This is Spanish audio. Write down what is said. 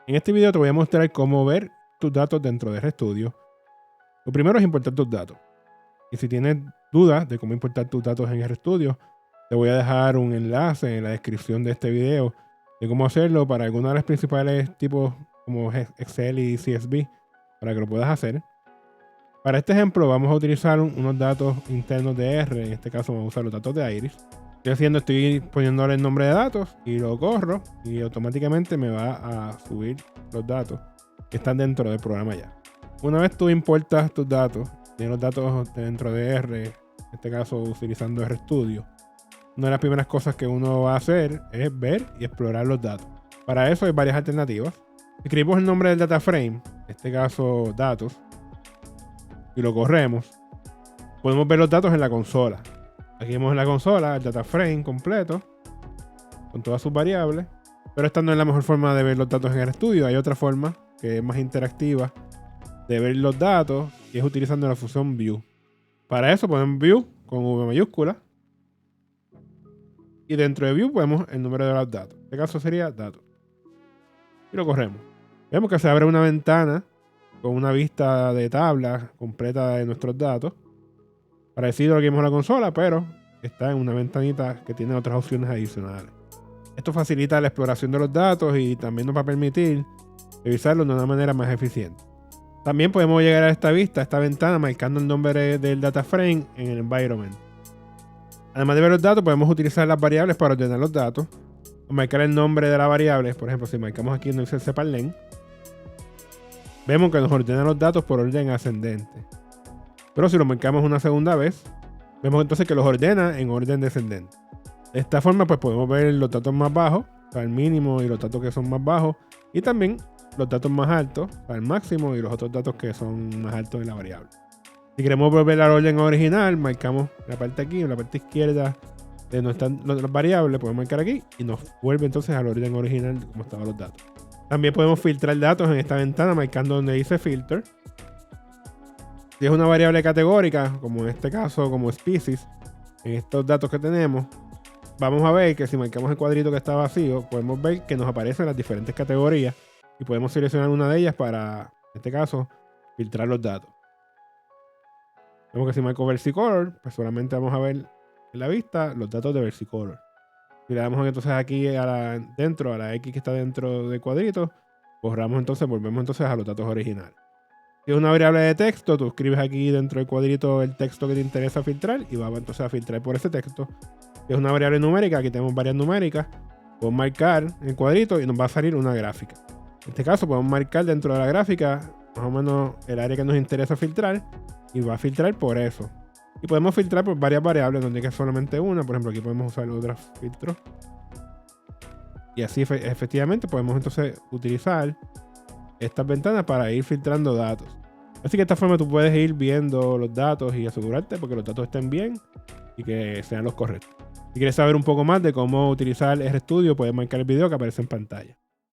En este video te voy a mostrar cómo ver tus datos dentro de RStudio. Lo primero es importar tus datos. Y si tienes dudas de cómo importar tus datos en RStudio, te voy a dejar un enlace en la descripción de este video de cómo hacerlo para algunos de los principales tipos como Excel y CSV para que lo puedas hacer. Para este ejemplo vamos a utilizar unos datos internos de R. En este caso vamos a usar los datos de Iris. Estoy poniéndole el nombre de datos y lo corro y automáticamente me va a subir los datos que están dentro del programa ya. Una vez tú importas tus datos, tienes los datos dentro de R, en este caso utilizando RStudio, una de las primeras cosas que uno va a hacer es ver y explorar los datos. Para eso hay varias alternativas. Escribimos el nombre del data frame, en este caso datos, y lo corremos. Podemos ver los datos en la consola. Aquí vemos en la consola el data frame completo con todas sus variables, pero esta no es la mejor forma de ver los datos en RStudio. Hay otra forma que es más interactiva de ver los datos y es utilizando la función view. Para eso ponemos view con V mayúscula y dentro de view ponemos el número de los datos. En este caso sería datos y lo corremos. Vemos que se abre una ventana con una vista de tabla completa de nuestros datos, parecido a lo que vimos en la consola, pero está en una ventanita que tiene otras opciones adicionales. Esto facilita la exploración de los datos y también nos va a permitir revisarlos de una manera más eficiente. También podemos llegar a esta vista, a esta ventana, marcando el nombre del data frame en el environment. Además de ver los datos, podemos utilizar las variables para ordenar los datos o marcar el nombre de la variable. Por ejemplo, si marcamos aquí en el cparlen, vemos que nos ordena los datos por orden ascendente. Pero si lo marcamos una segunda vez, vemos entonces que los ordena en orden descendente. De esta forma pues podemos ver los datos más bajos, o sea, el mínimo y los datos que son más bajos, y también los datos más altos, o sea, el máximo y los otros datos que son más altos en la variable. Si queremos volver al orden original, marcamos la parte aquí, en la parte izquierda de nuestras variables, podemos marcar aquí y nos vuelve entonces al orden original como estaban los datos. También podemos filtrar datos en esta ventana marcando donde dice filter. Si es una variable categórica, como en este caso, como species, en estos datos que tenemos, vamos a ver que si marcamos el cuadrito que está vacío, podemos ver que nos aparecen las diferentes categorías y podemos seleccionar una de ellas para, en este caso, filtrar los datos. Vemos que si marco versicolor, pues solamente vamos a ver en la vista los datos de versicolor. Si le damos entonces aquí dentro a la X que está dentro del cuadrito, borramos entonces, volvemos entonces a los datos originales. Si es una variable de texto, tú escribes aquí dentro del cuadrito el texto que te interesa filtrar y vamos entonces a filtrar por ese texto. Si es una variable numérica, aquí tenemos varias numéricas, podemos marcar el cuadrito y nos va a salir una gráfica. En este caso podemos marcar dentro de la gráfica más o menos el área que nos interesa filtrar y va a filtrar por eso. Y podemos filtrar por varias variables, no tiene que ser solamente una. Por ejemplo, aquí podemos usar otros filtros. Y así efectivamente podemos entonces utilizar estas ventanas para ir filtrando datos. Así que de esta forma tú puedes ir viendo los datos y asegurarte porque los datos estén bien y que sean los correctos. Si quieres saber un poco más de cómo utilizar RStudio, puedes marcar el video que aparece en pantalla.